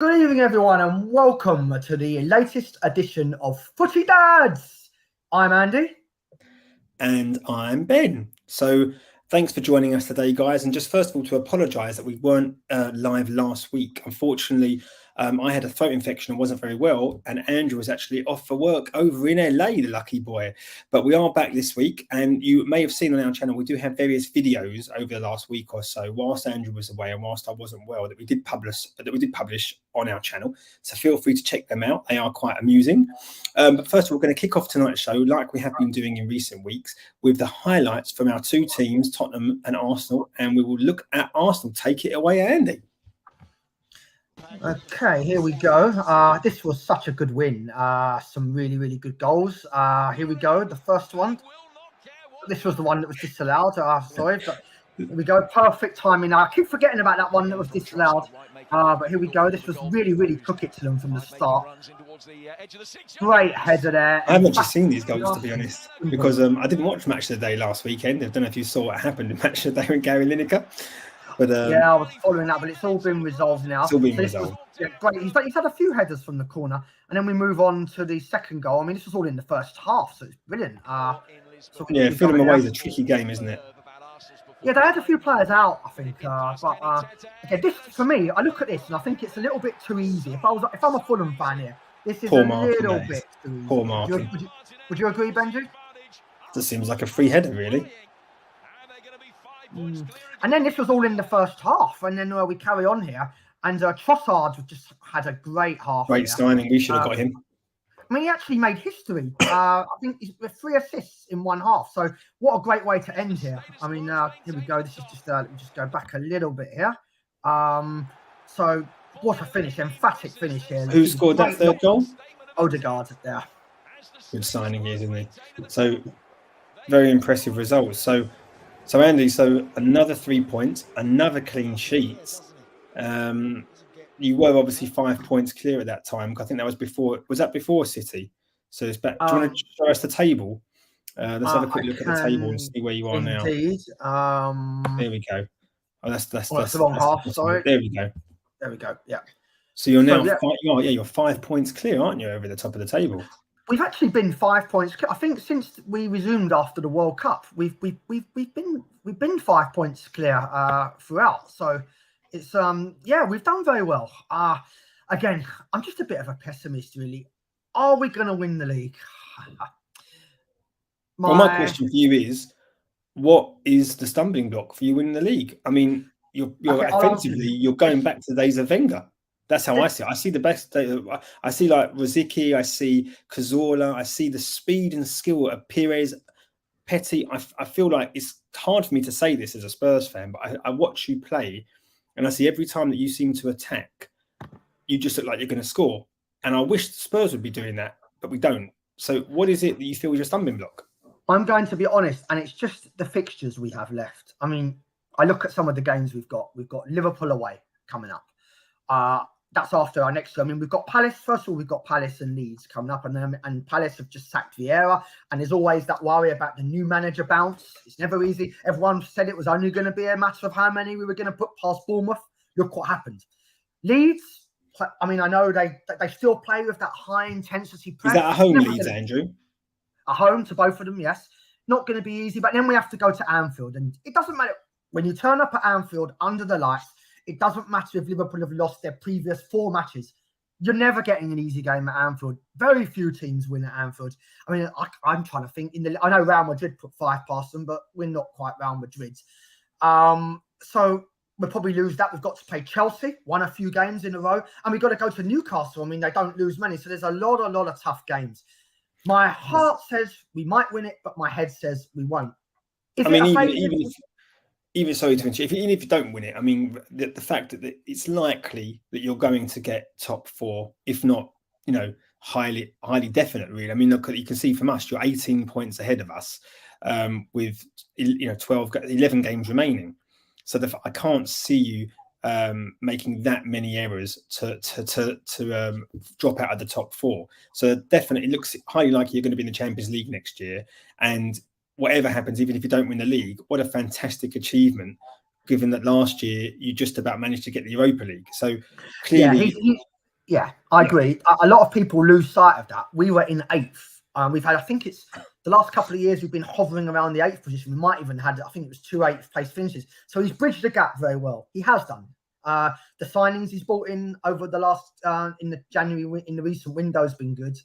Good evening, everyone, and welcome to the latest edition of Footie Dads. I'm Andy. And I'm Ben. So thanks for joining us today, guys. And just first of all, to apologise that we weren't live last week. Unfortunately, I had a throat infection and wasn't very well. And Andrew was actually off for work over in LA, the lucky boy. But we are back this week. And you may have seen on our channel, we do have various videos over the last week or so, whilst Andrew was away and whilst I wasn't well, that we did publish on our channel. So feel free to check them out. They are quite amusing. But first of all, we're going to kick off tonight's show, like we have been doing in recent weeks, with the highlights from our two teams, Tottenham and Arsenal. And we will look at Arsenal. Take it away, Andy. Okay, here we go. This was such a good win. Some really, really good goals. Here we go. The first one. This was the one that was disallowed. Sorry, but here we go. Perfect timing. I keep forgetting about that one that was disallowed. But here we go. This was really, really took it to them from the start. Great header there. I haven't just seen these goals, to be honest, because I didn't watch Match of the Day last weekend. I don't know if you saw what happened in Match of the Day with Gary Lineker. But, yeah, I was following that, but it's all been resolved now. It's all been resolved. Great. He's had a few headers from the corner, and then we move on to the second goal. I mean, this was all in the first half, so it's brilliant. Yeah, Fulham away is a tricky game, isn't it? Yeah, they had a few players out, I think. But okay, this for me, I look at this and I think it's a little bit too easy. If I'm a Fulham fan here, this is little bit too easy. Poor marking. Would you agree, Benji? That seems like a free header, really. And then this was all in the first half, and then we carry on here. And Trossard just had a great half. Great signing. We should have got him. I mean, he actually made history. I think he's 3 assists in one half. So what a great way to end here. I mean, here we go. This is just let me just go back a little bit here. So what a finish, emphatic finish here. Who scored that third goal? Odegaard there. Good signing here, isn't he? So very impressive results. So Andy, another 3 points, another clean sheet. You were obviously 5 points clear at that time. I think that was before. Was that before City? So it's back. Do you want to show us the table? Let's have a quick look at the table and see where you are now. There we go. Oh, that's the wrong half. Sorry. There we go. There we go. Yeah. So you're now you're 5 points clear, aren't you, over the top of the table? We've actually been 5 points. I think since we resumed after the World Cup, we've been 5 points clear throughout. So it's we've done very well. Again, I'm just a bit of a pessimist, really. Are we going to win the league? My question for you is, what is the stumbling block for you winning the league? I mean, you're going back to the days of Wenger. That's how I see it. I see the best. I see like Rosicky. I see Cazorla. I see the speed and skill of Pires, Petty. I feel like it's hard for me to say this as a Spurs fan, but I watch you play, and I see every time that you seem to attack, you just look like you're going to score. And I wish the Spurs would be doing that, but we don't. So what is it that you feel is your stumbling block? I'm going to be honest, and it's just the fixtures we have left. I mean, I look at some of the games we've got. We've got Liverpool away coming up. That's after our next. I mean, we've got Palace. First of all, we've got Palace and Leeds coming up, and Palace have just sacked Vieira, and there's always that worry about the new manager bounce. It's never easy. Everyone said it was only going to be a matter of how many we were going to put past Bournemouth. Look what happened. Leeds. I mean, I know they still play with that high intensity press. Is that a home Leeds, Andrew? A home to both of them, yes. Not going to be easy, but then we have to go to Anfield, and it doesn't matter when you turn up at Anfield under the lights. It doesn't matter if Liverpool have lost their previous 4 matches. You're never getting an easy game at Anfield. Very few teams win at Anfield. I mean, I'm trying to think. I know Real Madrid put 5 past them, but we're not quite Real Madrid. So we'll probably lose that. We've got to play Chelsea, won a few games in a row, and we've got to go to Newcastle. I mean, they don't lose many, so there's a lot of tough games. My heart says we might win it, but my head says we won't. Even sorry to interrupt, even if you don't win it, I mean, the fact that it's likely that you're going to get top 4, if not, highly definite, really. I mean, look, you can see from us, you're 18 points ahead of us with 11 games remaining. So I can't see you making that many errors to drop out of the top 4. So definitely, it looks highly likely you're going to be in the Champions League next year, and whatever happens, even if you don't win the league, what a fantastic achievement given that last year you just about managed to get the Europa League. So clearly, I agree. A lot of people lose sight of that. We were in 8th. We've had, I think it's the last couple of years, we've been hovering around the 8th position. We might even had, I think it was 2 8th place finishes. So he's bridged the gap very well. He has done. The signings he's brought in over the last in the recent window has been good.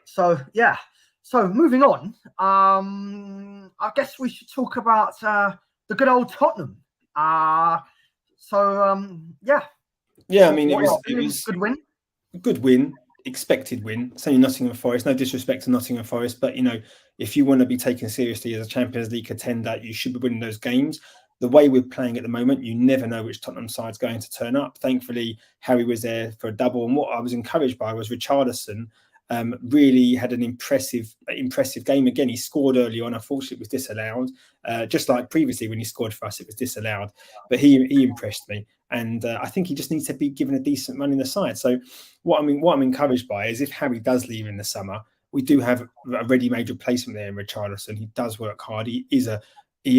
So yeah. So moving on, I guess we should talk about the good old Tottenham. Yeah. Yeah, I mean, it was good win. Good win, expected win. It's only Nottingham Forest. No disrespect to Nottingham Forest, but if you want to be taken seriously as a Champions League contender, you should be winning those games. The way we're playing at the moment, you never know which Tottenham side's going to turn up. Thankfully, Harry was there for a double, and what I was encouraged by was Richarlison. Really had an impressive game. Again, he scored early on. Unfortunately, it was disallowed. Just like previously when he scored for us, it was disallowed. But he impressed me, and I think he just needs to be given a decent run in the side. So what I'm encouraged by is if Harry does leave in the summer, we do have a ready-made replacement there in Richarlison. He does work hard. He is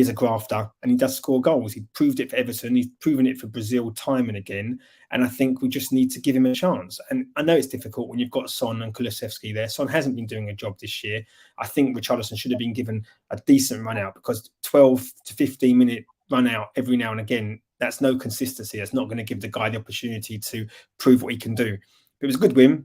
a grafter, and he does score goals. He proved it for Everton. He's proven it for Brazil time and again. And I think we just need to give him a chance. And I know it's difficult when you've got Son and Kulusevski there. Son hasn't been doing a job this year. I think Richarlison should have been given a decent run out, because 12 to 15 minute run out every now and again, that's no consistency. That's not going to give the guy the opportunity to prove what he can do. It was a good win.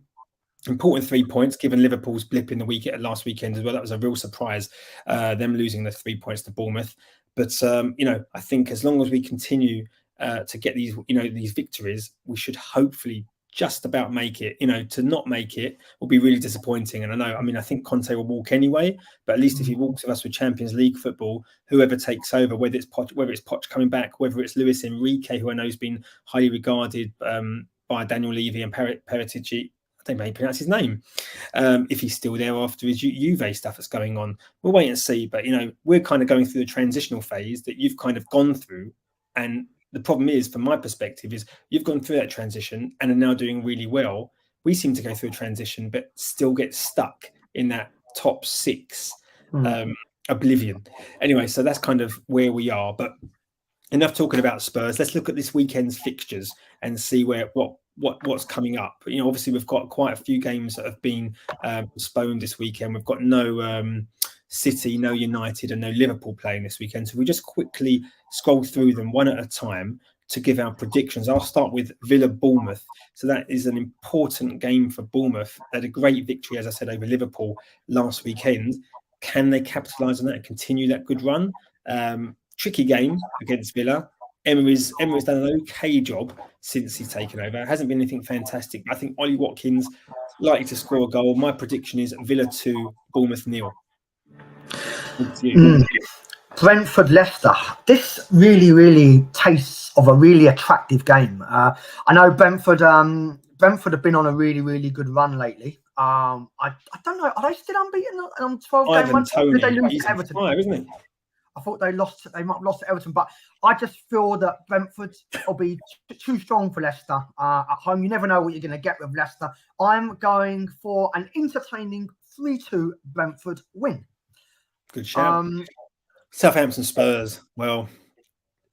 Important 3 points, given Liverpool's blip in the last weekend as well. That was a real surprise, them losing the 3 points to Bournemouth. But I think as long as we continue to get these victories, we should hopefully just about make it. To not make it will be really disappointing. And I think Conte will walk anyway. But at least if he walks with us with Champions League football, whoever takes over, whether it's Poch coming back, whether it's Luis Enrique, who I know has been highly regarded by Daniel Levy and Paratici. I don't know how you pronounce his name. If he's still there after his Juve stuff that's going on, we'll wait and see. But we're kind of going through the transitional phase that you've kind of gone through, and the problem is, from my perspective, is you've gone through that transition and are now doing really well. We seem to go through a transition, but still get stuck in that top 6 oblivion. Anyway, so that's kind of where we are. But enough talking about Spurs. Let's look at this weekend's fixtures and see what's coming up. Obviously we've got quite a few games that have been postponed this weekend. We've got no City, no United, and no Liverpool playing this weekend. So we just quickly scroll through them one at a time to give our predictions. I'll start with Villa Bournemouth. So that is an important game for Bournemouth. They had a great victory, as I said, over Liverpool last weekend. Can they capitalise on that and continue that good run? Tricky game against Villa. Emery's done an okay job since he's taken over. It hasn't been anything fantastic. I think Ollie Watkins likely to score a goal. My prediction is Villa 2, Bournemouth 0. Brentford Leicester. This really, really tastes of a really attractive game. I know Brentford have been on a really, really good run lately. I don't know. Are they still unbeaten on 12 game run? Did they lose to Everton? Fire, isn't it? I thought they might have lost to Everton, but I just feel that Brentford will be too strong for Leicester at home. You never know what you're going to get with Leicester. I'm going for an entertaining 3-2 Brentford win. Good shout. Southampton Spurs. Well,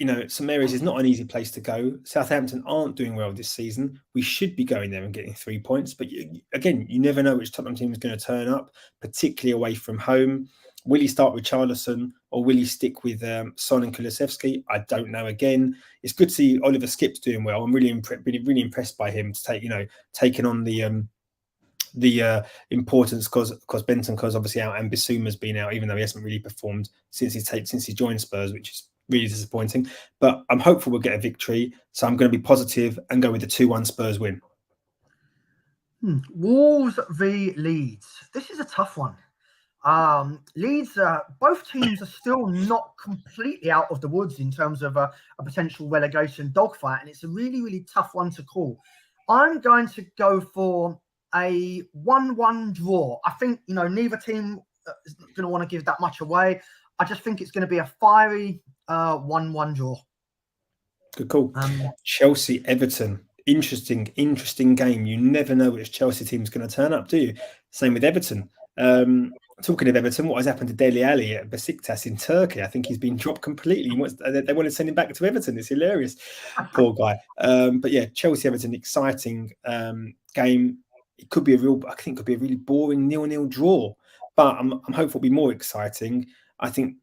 St Mary's is not an easy place to go. Southampton aren't doing well this season. We should be going there and getting 3 points. But again, you never know which Tottenham team is going to turn up, particularly away from home. Will he start with Richarlison or will he stick with Son and Kulusevski? I don't know. Again, it's good to see Oliver Skipp's doing well. I'm really impressed by him to taking on the importance because Bentancur's obviously out and Bissouma's been out, even though he hasn't really performed since he joined Spurs, which is really disappointing. But I'm hopeful we'll get a victory. So I'm going to be positive and go with the 2-1 Spurs win. Wolves v Leeds. This is a tough one. Leeds, both teams are still not completely out of the woods in terms of a potential relegation dogfight, and it's a really, really tough one to call. I'm going to go for a 1-1 draw. I think, neither team is going to want to give that much away. I just think it's going to be a fiery 1-1 draw. Good call. Chelsea, Everton. Interesting game. You never know which Chelsea team's going to turn up, do you? Same with Everton. Talking of Everton, what has happened to Dele Alli at Besiktas in Turkey? I think he's been dropped completely. They want to send him back to Everton. It's hilarious. Poor guy. But yeah, Chelsea-Everton, exciting game. I think it could be a really boring 0-0 draw. But I'm hopeful it'll be more exciting. I think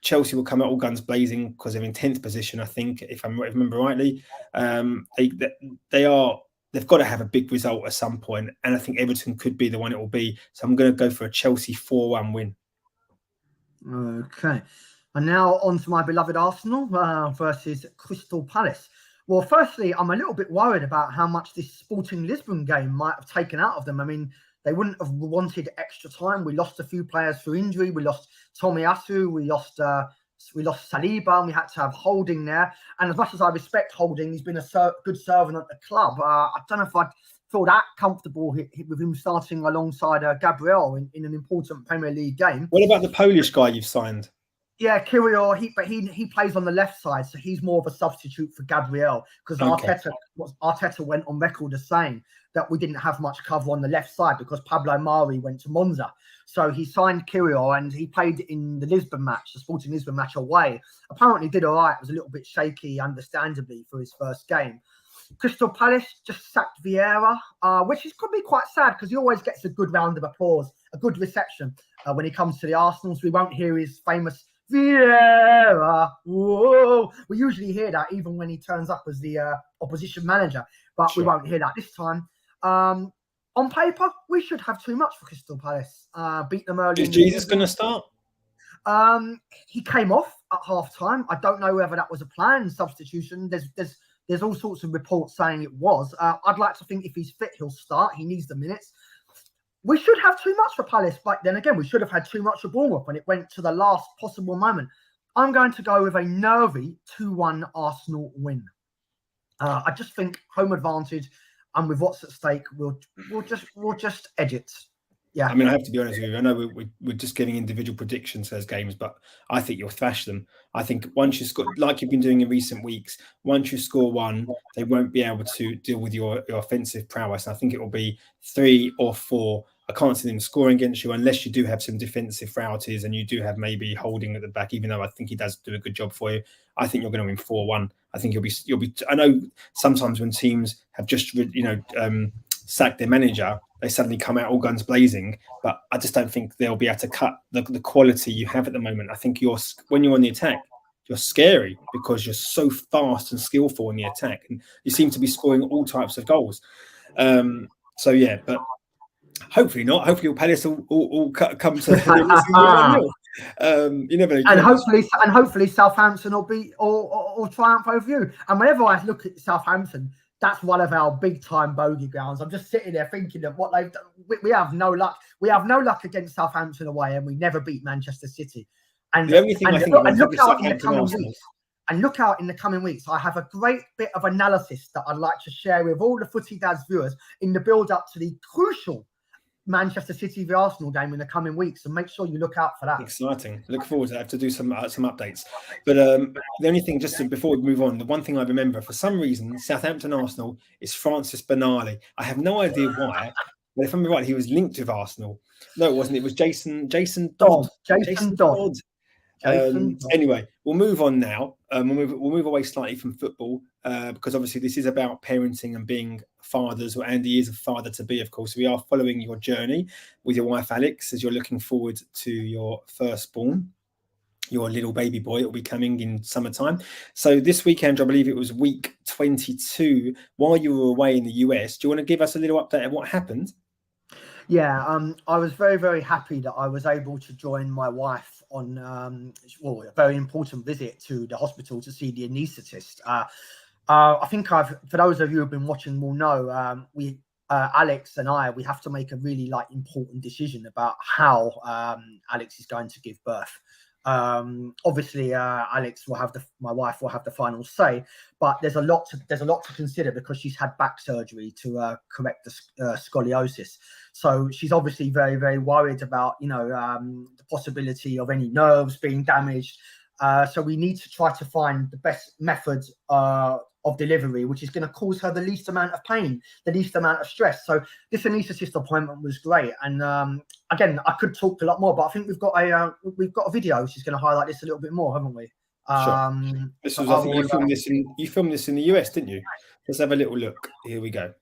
Chelsea will come out all guns blazing because they're in 10th position, I think, if I remember rightly. They've got to have a big result at some point, and I think Everton could be the one it will be. So I'm going to go for a Chelsea 4-1 win. Okay. And now on to my beloved Arsenal versus Crystal Palace. Well, firstly, I'm a little bit worried about how much this Sporting Lisbon game might have taken out of them. I mean, they wouldn't have wanted extra time. We lost a few players through injury. We lost Tomiyasu. We lost Saliba, and we had to have Holding there. And as much as I respect Holding, he's been a good servant at the club. I don't know if I'd feel that comfortable with him starting alongside Gabriel in an important Premier League game. What about the Polish guy you've signed? Yeah, Kirill, he plays on the left side, so he's more of a substitute for Gabriel, because Arteta went on record as saying that we didn't have much cover on the left side because Pablo Mari went to Monza. So he signed Kirill and he played in the Sporting Lisbon match away. Apparently did all right. It was a little bit shaky, understandably, for his first game. Crystal Palace just sacked Vieira, which is probably quite sad because he always gets a good round of applause, a good reception when he comes to the Arsenal. So we won't hear his famous Vieira. Whoa. We usually hear that even when he turns up as the opposition manager, but sure, we won't hear that this time. On paper, we should have too much for Crystal Palace. Beat them early. Is Jesus going to start? He came off at half time. I don't know whether that was a planned substitution. There's all sorts of reports saying it was. I'd like to think if he's fit, he'll start. He needs the minutes. We should have too much for Palace, but then again, we should have had too much for Bournemouth when it went to the last possible moment. I'm going to go with a nervy 2-1 Arsenal win. I just think home advantage, and with what's at stake, we'll just edge it. Yeah. I mean, I have to be honest with you. I know we're just giving individual predictions for those games, but I think you'll thrash them. I think once you score, like you've been doing in recent weeks, once you score one, they won't be able to deal with your offensive prowess. And I think it will be 3 or 4. I can't see them scoring against you unless you do have some defensive frailties and you do have maybe Holding at the back, even though I think he does do a good job for you. I think you're going to win 4-1. I think you'll be. I know sometimes when teams have just sacked their manager, they suddenly come out all guns blazing, but I just don't think they'll be able to cut the quality you have at the moment. I think when you're on the attack, you're scary because you're so fast and skillful in the attack, and you seem to be scoring all types of goals. So yeah, but hopefully not. Hopefully Palace will come to you never know. And hopefully Southampton will beat or triumph over you. And whenever I look at Southampton, that's one of our big-time bogey grounds. I'm just sitting there thinking of what they've done. We have no luck. We have no luck against Southampton away, and we never beat Manchester City. And the only thing look out in the coming weeks. And look out in the coming weeks. I have a great bit of analysis that I'd like to share with all the Footie Dads viewers in the build-up to the crucial Manchester City v Arsenal game in the coming weeks, and make sure you look out for that. Exciting. Look forward to that. I have to do some updates. But the only thing, before we move on, the one thing I remember for some reason, Southampton Arsenal is Francis Benali. I have no idea why, but if I'm right, he was linked with Arsenal. No, it wasn't. It was Jason Dodd. Jason Dodd. Anyway, we'll move on now. We'll move away slightly from football because obviously this is about parenting and being fathers. Well, Andy is a father to be, of course. We are following your journey with your wife Alex as you're looking forward to your firstborn, your little baby boy. It will be coming in summertime. So this weekend, I believe it was week 22. While you were away in the US, do you want to give us a little update of what happened? Yeah, I was very, very happy that I was able to join my wife on a very important visit to the hospital to see the anaesthetist. I think for those of you who've been watching will know, Alex and I, we have to make a really important decision about how Alex is going to give birth. Obviously, my wife will have the final say, but there's a lot to consider because she's had back surgery to correct the scoliosis. So she's obviously very, very worried about the possibility of any nerves being damaged. So we need to try to find the best method of delivery, which is going to cause her the least amount of pain, the least amount of stress. So this anaesthetist appointment was great. And again, I could talk a lot more, but I think we've got a video which is going to highlight this a little bit more, haven't we? Sure. This was, I think you filmed this in the US, didn't you? Let's have a little look. Here we go.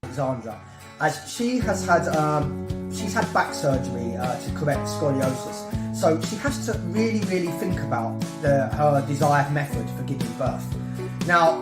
Alexandra, as she has had she's had back surgery to correct scoliosis, so she has to really think about her desired method for giving birth. Now,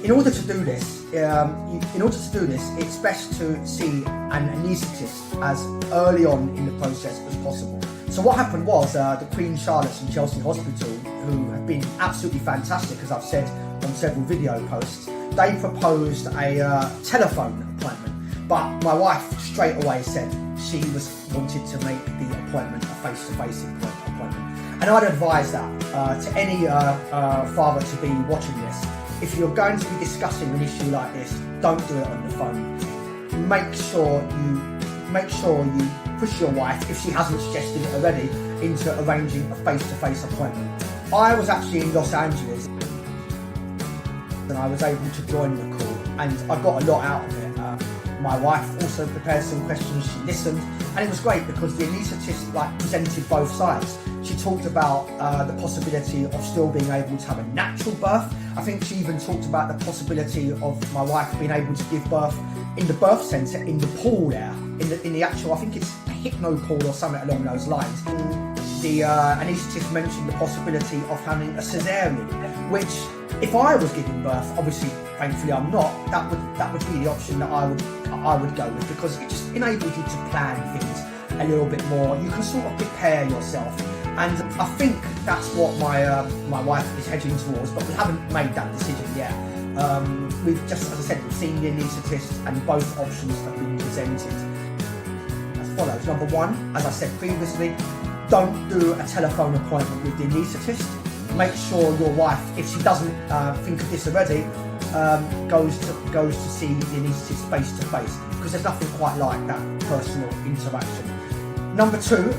in order to do this, it's best to see an anaesthetist as early on in the process as possible. So what happened was the Queen Charlotte's in Chelsea Hospital, who have been absolutely fantastic, as I've said on several video posts, they proposed a telephone appointment, but my wife straight away said she wanted to make the appointment a face-to-face appointment. And I'd advise that to any father to be watching this. If you're going to be discussing an issue like this, don't do it on the phone. Make sure you push your wife, if she hasn't suggested it already, into arranging a face-to-face appointment. I was actually in Los Angeles and I was able to join the call, and I got a lot out of it. My wife also prepared some questions, she listened, and it was great because the anaesthetist presented both sides. She talked about the possibility of still being able to have a natural birth. I think she even talked about the possibility of my wife being able to give birth in the birth centre, in the pool there, in the actual, I think it's a hypno pool or something along those lines. The anaesthetist mentioned the possibility of having a caesarean, which, if I was giving birth, obviously, thankfully I'm not, that would be the option that I would go with, because it just enables you to plan things a little bit more. You can sort of prepare yourself, and I think that's what my wife is heading towards, but we haven't made that decision yet. We've just, as I said, we've seen the anaesthetist, and both options have been presented as follows. Number one, as I said previously, don't do a telephone appointment with the anaesthetist. Make sure your wife, if she doesn't think of this already, goes to see the anaesthetist face to face, because there's nothing quite like that personal interaction. Number two,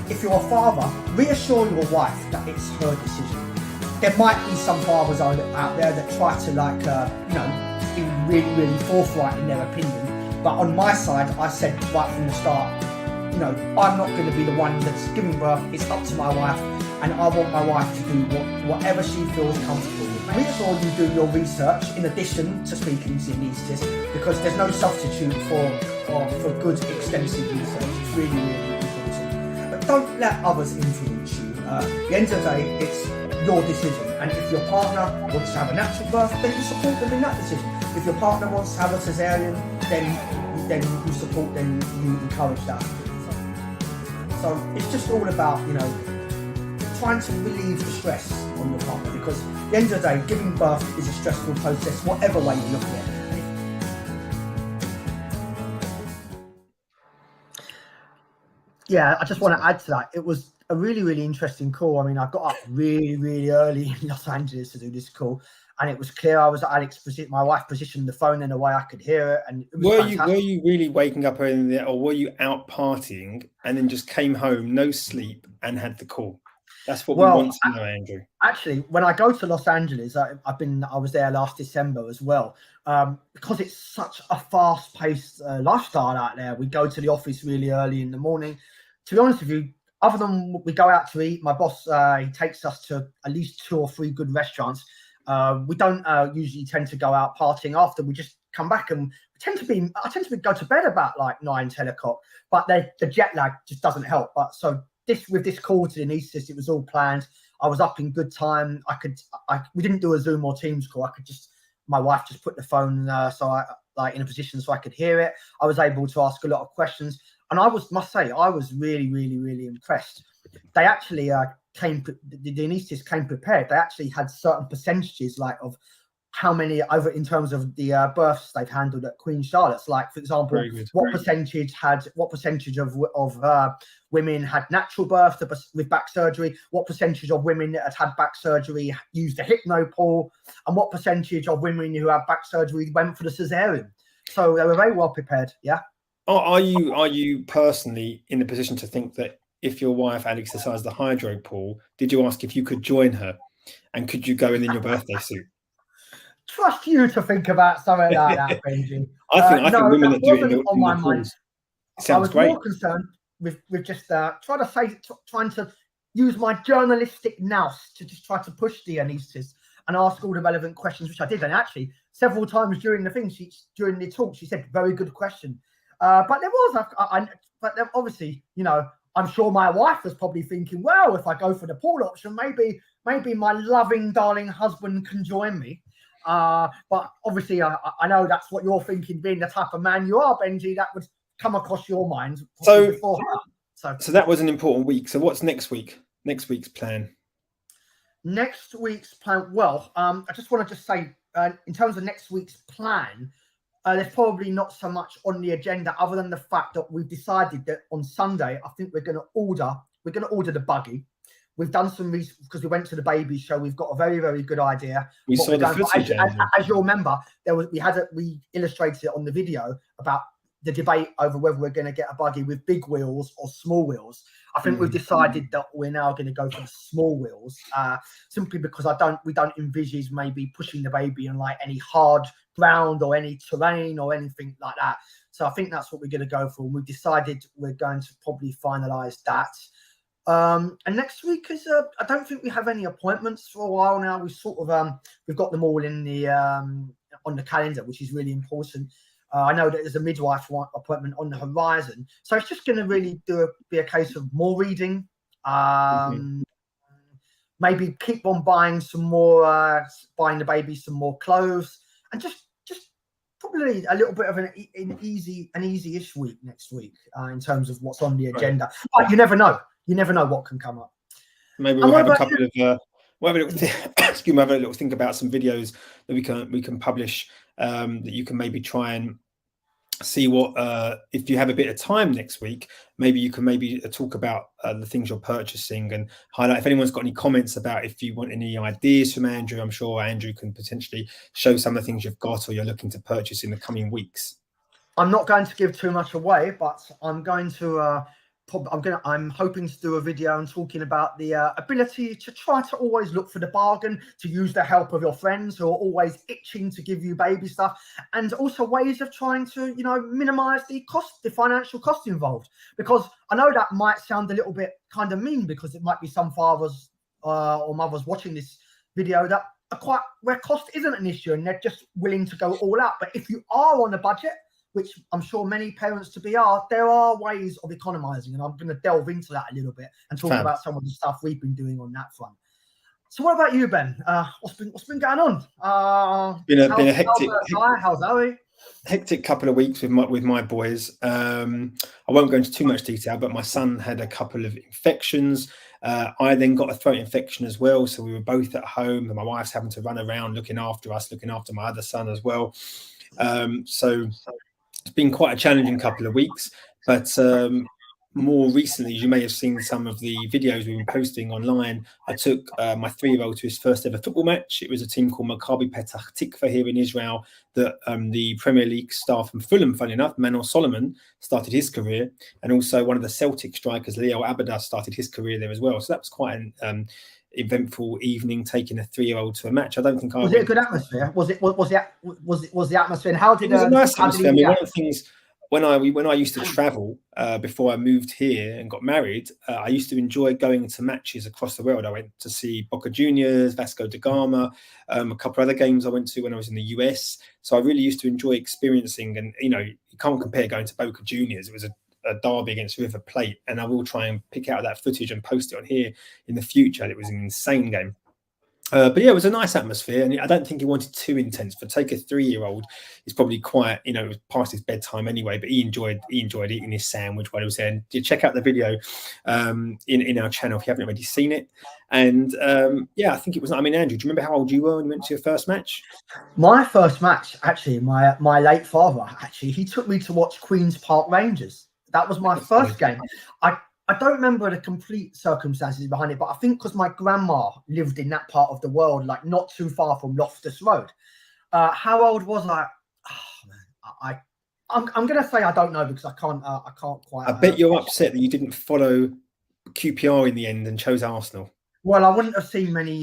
if you're a father, reassure your wife that it's her decision. There might be some fathers out there that try to be really forthright in their opinion, but on my side, I said right from the start, I'm not going to be the one that's giving birth. It's up to my wife, and I want my wife to do whatever she feels comfortable with. Make sure you do your research in addition to speaking to the anaesthetist, because there's no substitute for good extensive research. It's really important. But don't let others influence you. At the end of the day, it's your decision, and if your partner wants to have a natural birth, then you support them in that decision. If your partner wants to have a caesarean, then you support them, you encourage that. So it's just all about, trying to relieve the stress on your partner, because at the end of the day, giving birth is a stressful process, whatever way you look at it. Yeah, I just want to add to that. It was a really interesting call. I mean, I got up really early in Los Angeles to do this call, and it was clear I was at Alex's position. My wife positioned the phone in a way I could hear it, and it was fantastic. Were you really waking up early in the day, or were you out partying and then just came home, no sleep, and had the call? That's what we want to know, Andrew. Actually, when I go to Los Angeles, I was there last December as well, because it's such a fast-paced lifestyle out there. We go to the office really early in the morning. To be honest with you, other than we go out to eat, my boss he takes us to at least 2 or 3 good restaurants. We don't usually tend to go out partying after. We just come back, and I tend to go to bed about 9-10 o'clock. But the jet lag just doesn't help. But so with this call to the anaesthetist, it was all planned. I was up in good time. We didn't do a Zoom or Teams call. My wife just put the phone in a position so I could hear it. I was able to ask a lot of questions, and I must say I was really impressed. They actually the anaesthetist came prepared. They actually had certain percentages of how many over in terms of the births they've handled at Queen Charlotte's. Like, for example, what percentage of women had natural birth with back surgery, what percentage of women that had back surgery used a hypno pool, and what percentage of women who had back surgery went for the caesarean. So they were very well prepared. Yeah. Are you personally in the position to think that if your wife had exercised the hydro pool, did you ask if you could join her, and could you go in your birthday suit? trust you to think about something like that, Benji. I think women that do it on in my the mind. calls. It sounds I was great. more concerned with just trying to use my journalistic nous to just try to push the anises and ask all the relevant questions, which I did. And actually, several times during the talk, she said, "Very good question." But there was, but then obviously, you know, I'm sure my wife was probably thinking, well, if I go for the pool option, maybe my loving, darling husband can join me. But obviously, I know that's what you're thinking, being the type of man you are, Benji. That would come across your mind. So that was an important week. So what's next week? Next week's plan? Next week's plan. Well, I just want to say, in terms of next week's plan, there's probably not so much on the agenda other than the fact that we've decided that on Sunday, I think we're going to order the buggy. We've done some research because we went to the baby show. We've got a very, very good idea. We saw the footage. As you'll remember, we illustrated it on the video about the debate over whether we're going to get a buggy with big wheels or small wheels. I think we've decided that we're now going to go for the small wheels, simply because we don't envisage maybe pushing the baby on like any hard ground or any terrain or anything like that. So I think that's what we're going to go for. And we've decided we're going to probably finalize that. And next week is I don't think we have any appointments for a while now. We've got them all in the on the calendar, which is really important. I know that there's a midwife appointment on the horizon, so it's just going to really be a case of more reading. Maybe keep on buying the baby some more clothes, and just probably a little bit of an easy-ish week next week in terms of what's on the agenda. But you never know. You never know what can come up. Maybe we'll have a couple of. We'll have a little think about some videos that we can publish that you can maybe try and see what if you have a bit of time next week, maybe you can talk about the things you're purchasing and highlight. If anyone's got any comments about if you want any ideas from Andrew, I'm sure Andrew can potentially show some of the things you've got or you're looking to purchase in the coming weeks. I'm not going to give too much away, but I'm going to I'm hoping to do a video and talking about the ability to try to always look for the bargain, to use the help of your friends who are always itching to give you baby stuff, and also ways of trying to, you know, minimize the financial cost involved. Because I know that might sound a little bit kind of mean, because it might be some fathers or mothers watching this video that are where cost isn't an issue and they're just willing to go all out. But if you are on a budget, which I'm sure many parents to be are, there are ways of economizing, and I'm going to delve into that a little bit and talk about some of the stuff we've been doing on that front. So, what about you, Ben? What's been going on? Been a hectic. How's Zoe? Hectic couple of weeks with my boys. I won't go into too much detail, but my son had a couple of infections. I then got a throat infection as well, so we were both at home, and my wife's having to run around looking after us, looking after my other son as well. So it's been quite a challenging couple of weeks, but more recently, you may have seen some of the videos we've been posting online. I took my 3-year-old to his first ever football match. It was a team called Maccabi Petach Tikva here in Israel that the Premier League star from Fulham, funny enough, Manor Solomon, started his career. And also one of the Celtic strikers, Leo Abada, started his career there as well. So that was quite an eventful evening, taking a 3-year-old to a match. I don't think was it a good atmosphere? Was the atmosphere? And how did it was a nice atmosphere? I mean, one of the things when I used to travel before I moved here and got married, I used to enjoy going to matches across the world. I went to see Boca Juniors, Vasco da Gama, a couple of other games I went to when I was in the US. So I really used to enjoy experiencing, and you know, you can't compare going to Boca Juniors. It was a derby against River Plate, and I will try and pick out that footage and post it on here in the future. It was an insane game. But yeah, it was a nice atmosphere, and I don't think he wanted too intense. But take a 3-year-old, he's probably quite, you know, it was past his bedtime anyway. But he enjoyed eating his sandwich while he was there. And you check out the video in our channel if you haven't already seen it. And yeah, I think it was. I mean, Andrew, do you remember how old you were when you went to your first match? My first match, actually, my late father, actually, he took me to watch Queen's Park Rangers. That was my first game. I don't remember the complete circumstances behind it, but I think because my grandma lived in that part of the world, like not too far from Loftus Road. How old was I? Oh, man, I'm going to say I don't know, because I can't quite. I bet you're upset that you didn't follow QPR in the end and chose Arsenal. Well, I wouldn't have seen many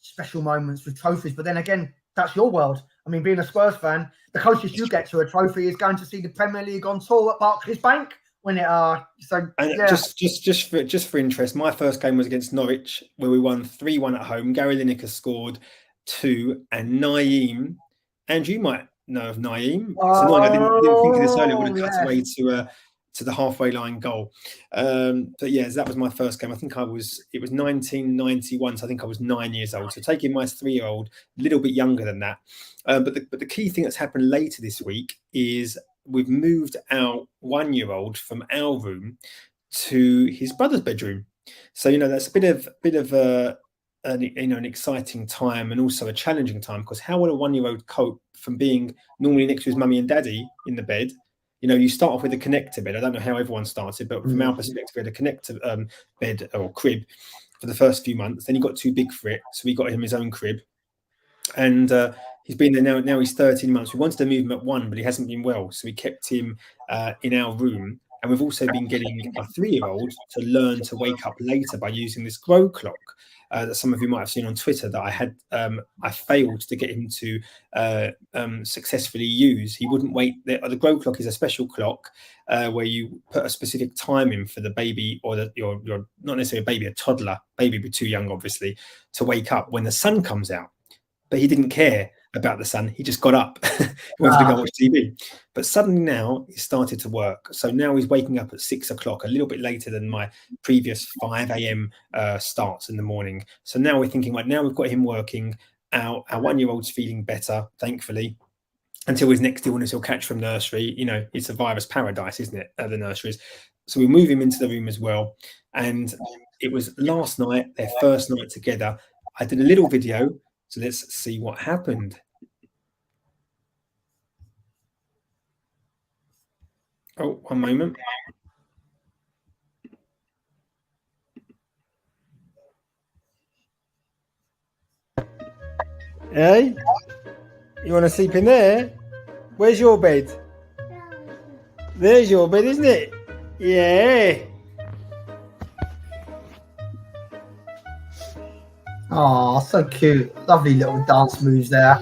special moments with trophies. But then again, that's your world. I mean, being a Spurs fan, the closest you get to a trophy is going to see the Premier League on tour at Barclays Bank when it just for interest, my first game was against Norwich, where we won 3-1 at home. Gary Lineker scored 2, and Naeem, and you might know of Naeem. It's annoying, I didn't think of this earlier. I would have cut away to the halfway line goal. But yeah, that was my first game. I think it was 1991, so I think I was 9 years old. So taking my 3-year-old, a little bit younger than that. But the key thing that's happened later this week is we've moved our 1-year-old from our room to his brother's bedroom. So that's a bit of an exciting time, and also a challenging time, because how will a 1-year-old cope from being normally next to his mummy and daddy in the bed? You start off with a connector bed. I don't know how everyone started, but from our perspective, we had a connector bed or crib for the first few months. Then he got too big for it, so we got him his own crib. And he's been there now. Now he's 13 months. We wanted to move him at 1, but he hasn't been well, so we kept him in our room. And we've also been getting our 3-year-old to learn to wake up later by using this grow clock that some of you might have seen on Twitter that I had. I failed to get him to successfully use. He wouldn't wait. The grow clock is a special clock where you put a specific time in for the baby, or your not necessarily a baby, a toddler, baby but too young, obviously, to wake up when the sun comes out. But he didn't care about the sun. He just got up. He wanted to go watch TV. But suddenly now it started to work. So now he's waking up at 6 o'clock, a little bit later than my previous 5 a.m. Starts in the morning. So now we're thinking, now we've got him working. Our 1-year-old's feeling better, thankfully, until his next illness he'll catch from nursery. It's a virus paradise, isn't it? The nurseries. So we move him into the room as well. And it was last night, their first night together. I did a little video. So let's see what happened. Oh, one moment. Hey, you want to sleep in there? Where's your bed? There's your bed, isn't it? Yeah. Oh, so cute. Lovely little dance moves there.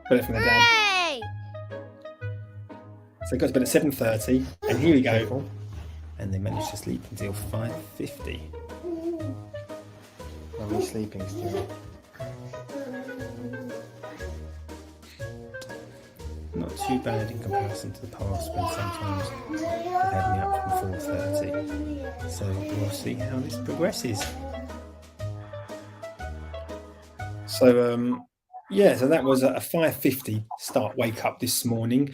Put it from the dad. So it got to bed at 7:30, and here we go. And they managed to sleep until 5:50. Are we sleeping still? Not too bad in comparison to the past, when sometimes they've had me up from 4:30. So we'll see how this progresses. So so that was a 5:50 wake up this morning,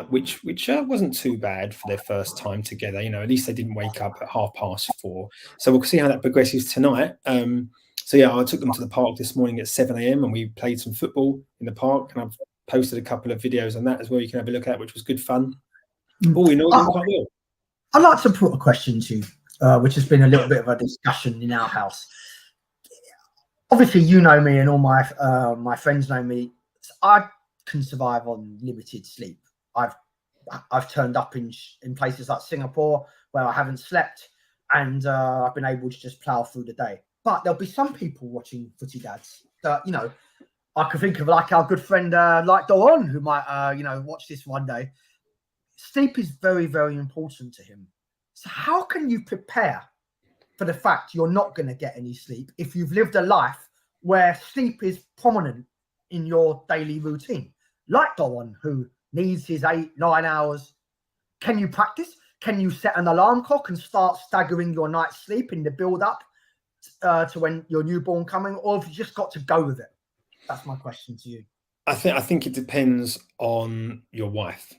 which wasn't too bad for their first time together. At least they didn't wake up at 4:30. So we'll see how that progresses tonight. I took them to the park this morning at 7 a.m. and we played some football in the park, and I've posted a couple of videos on that as well. You can have a look at, which was good fun. All in all, quite well. I'd like to put a question to you, which has been a little bit of a discussion in our house. Obviously, you know me, and all my friends know me. I can survive on limited sleep. I've turned up in places like Singapore where I haven't slept, and I've been able to just plough through the day. But there'll be some people watching Footie Dads that I can think of, like our good friend like Doron, who might watch this one day. Sleep is very, very important to him. So how can you prepare for the fact you're not going to get any sleep if you've lived a life where sleep is prominent in your daily routine? Like Doron, who needs his 8-9 hours. Can you practice? Can you set an alarm clock and start staggering your night's sleep in the build up to when your newborn coming, or have you just got to go with it? That's my question to you. I think it depends on your wife.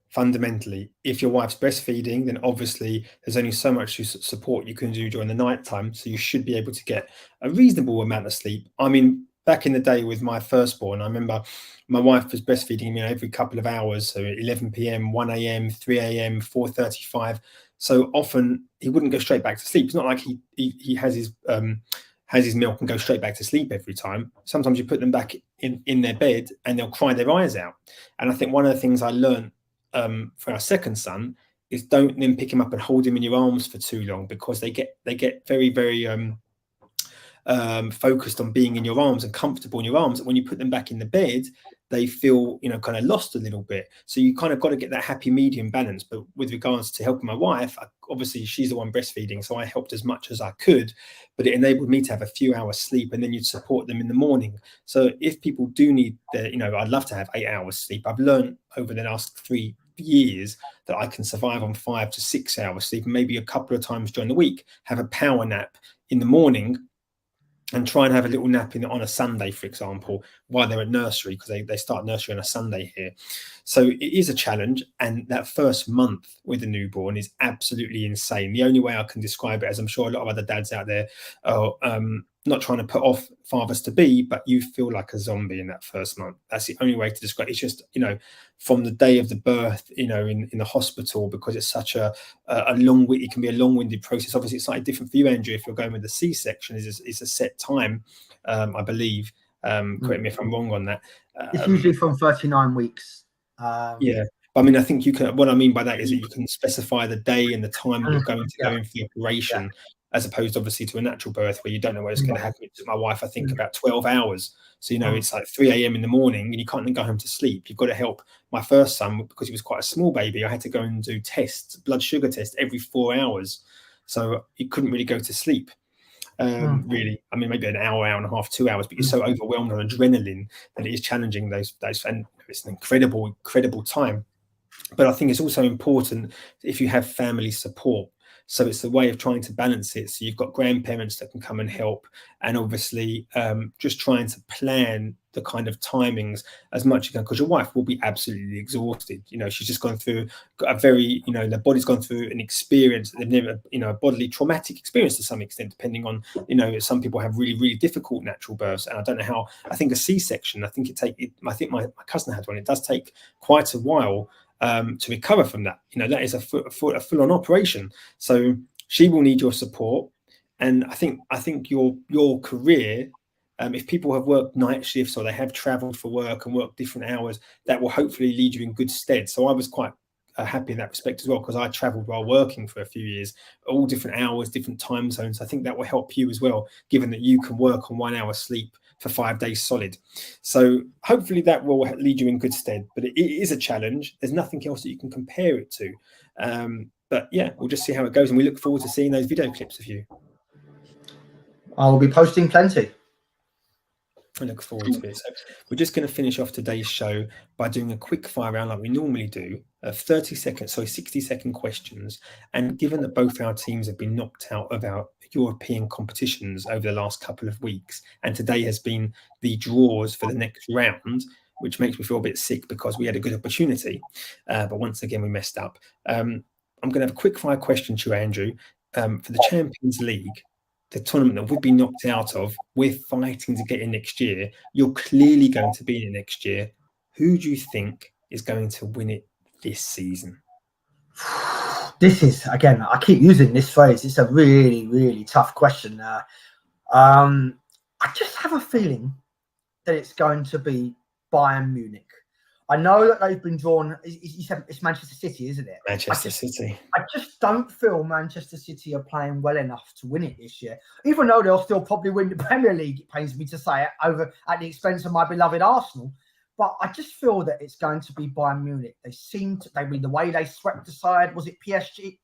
Fundamentally, if your wife's breastfeeding, then obviously there's only so much support you can do during the night time, so you should be able to get a reasonable amount of sleep. I mean, back in the day with my firstborn, I remember my wife was breastfeeding me every couple of hours, so 11 p.m, 1 a.m, 3 a.m, 4:35. So often he wouldn't go straight back to sleep. It's not like he has his milk and go straight back to sleep every time. Sometimes you put them back in their bed and they'll cry their eyes out. And I think one of the things I learned for our second son is don't then pick him up and hold him in your arms for too long, because they get very, very focused on being in your arms and comfortable in your arms, that when you put them back in the bed, they feel, kind of lost a little bit. So you kind of got to get that happy medium balance. But with regards to helping my wife, obviously she's the one breastfeeding, so I helped as much as I could, but it enabled me to have a few hours sleep, and then you'd support them in the morning. So if people do need I'd love to have 8 hours sleep. I've learned over the last 3 years that I can survive on 5 to 6 hours sleep, and maybe a couple of times during the week have a power nap in the morning, and try and have a little nap on a Sunday, for example, while they're at nursery, because they start nursery on a Sunday here. So it is a challenge. And that first month with a newborn is absolutely insane. The only way I can describe it, as I'm sure a lot of other dads out there are not trying to put off fathers to be, but you feel like a zombie in that first month. That's the only way to describe it. It's just, from the day of the birth, in the hospital, because it's such a long, it can be a long-winded process. Obviously, it's slightly different for you, Andrew, if you're going with the C-section. It's a set time, I believe. Correct me if I'm wrong on that. It's usually from 39 weeks. Yeah. I mean, I think you can, what I mean by that is that you can specify the day and the time that you're going to go in for the operation, as opposed obviously to a natural birth where you don't know what's going to happen. It took my wife, I think, about 12 hours. So, it's like 3 a.m. in the morning and you can't then go home to sleep. You've got to help my first son, because he was quite a small baby. I had to go and do tests, blood sugar tests every 4 hours. So he couldn't really go to sleep. Really, I mean, maybe an hour, hour and a half, 2 hours, but you're so overwhelmed on adrenaline that it is challenging those, and it's an incredible time. But I think it's also important if you have family support. So it's a way of trying to balance it. So you've got grandparents that can come and help, and obviously just trying to plan the kind of timings as much as you can, because your wife will be absolutely exhausted. She's just gone through a very, their body's gone through an experience that they've never, a bodily traumatic experience to some extent, depending on, some people have really, really difficult natural births. And I don't know how, I think a C-section, I think my cousin had one. It does take quite a while to recover from that. That is a full-on operation. So she will need your support. And I think your career, if people have worked night shifts or they have traveled for work and worked different hours, that will hopefully lead you in good stead. So I was quite happy in that respect as well, because I traveled while working for a few years, all different hours, different time zones. I think that will help you as well, given that you can work on 1 hour sleep for 5 days solid. So hopefully that will lead you in good stead. But it is a challenge. There's nothing else that you can compare it to. But yeah, we'll just see how it goes. And we look forward to seeing those video clips of you. I'll be posting plenty. I look forward to it. So we're just going to finish off today's show by doing a quick fire round like we normally do, of 60-second questions. And given that both our teams have been knocked out of our European competitions over the last couple of weeks, and today has been the draws for the next round, which makes me feel a bit sick because we had a good opportunity, but once again we messed up. I'm going to have a quick fire question to you, Andrew, for the Champions League. The tournament that we've been knocked out of, we're fighting to get in next year. You're clearly going to be in it next year. Who do you think is going to win it this season? This is, again, I keep using this phrase. It's a really, really tough question. I just have a feeling that it's going to be Bayern Munich. I know that they've been drawn. You said it's Manchester City, isn't it? Manchester City. I just don't feel Manchester City are playing well enough to win it this year. Even though they'll still probably win the Premier League, it pains me to say it, over at the expense of my beloved Arsenal. But I just feel that it's going to be Bayern Munich. The way they swept aside, was it PSG?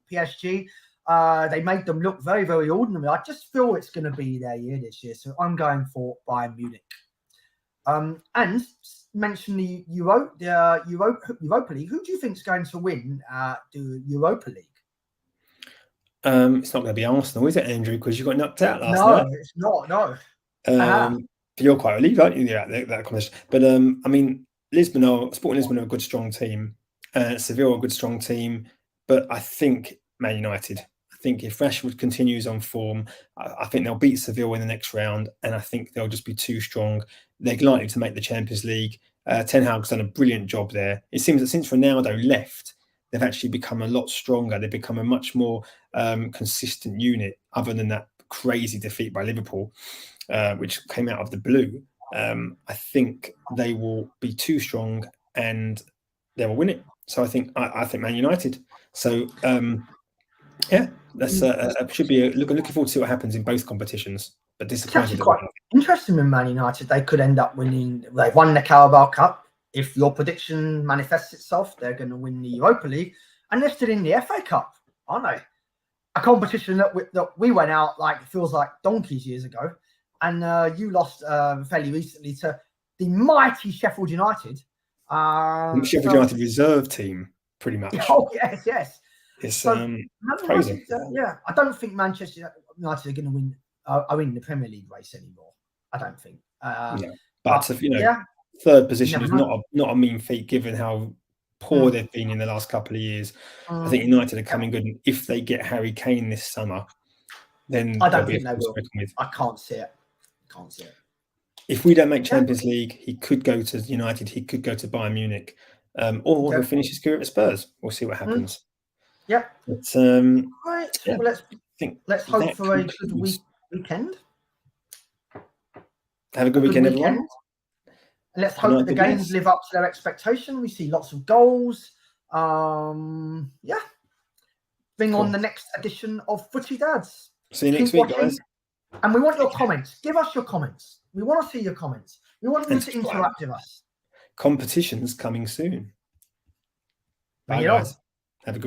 They made them look very, very ordinary. I just feel it's going to be their year this year. So I'm going for Bayern Munich. And mention the Europa League. Who do you think is going to win the Europa League? It's not going to be Arsenal, is it, Andrew? Because you got knocked out last night. No, it's not. No. You're quite relieved, aren't you? That competition. But I mean, Sporting Lisbon are a good, strong team. Seville are a good, strong team. But I think Man United. I think if Rashford continues on form, I think they'll beat Seville in the next round, and I think they'll just be too strong. They're likely to make the Champions League. Ten Hag's done a brilliant job there. It seems that since Ronaldo left, they've actually become a lot stronger. They've become a much more consistent unit, other than that crazy defeat by Liverpool, which came out of the blue. I think they will be too strong and they will win it. So I think Man United. So yeah, that's should be looking forward to see what happens in both competitions. but It's disappointed. actually quite interesting with Man United. They could end up winning. They've won the Carabao Cup. If your prediction manifests itself, they're going to win the Europa League, and they're still in the FA Cup, aren't they? A competition that we went out like feels like donkeys years ago, and you lost fairly recently to the mighty Sheffield United. Sheffield United reserve team, pretty much. Oh yes. It's crazy. I don't think Manchester United are going to win. Are in the Premier League race anymore. I don't think. But third position is not a mean feat given how poor they've been in the last couple of years. I think United are coming good, and if they get Harry Kane this summer, then I don't think they will. With. I can't see it. If we don't make Champions League, he could go to United. He could go to Bayern Munich, or he'll finish his career at Spurs. We'll see what happens. Yep. But, right. Well, let's hope for a good weekend. Have a good weekend, everyone. And let's hope that the games live up to their expectation. We see lots of goals. Bring on the next edition of Footie Dads. See you next week, guys. And we want your comments. Give us your comments. We want to see your comments. We want you to interact with us. Competitions coming soon. Bye, guys.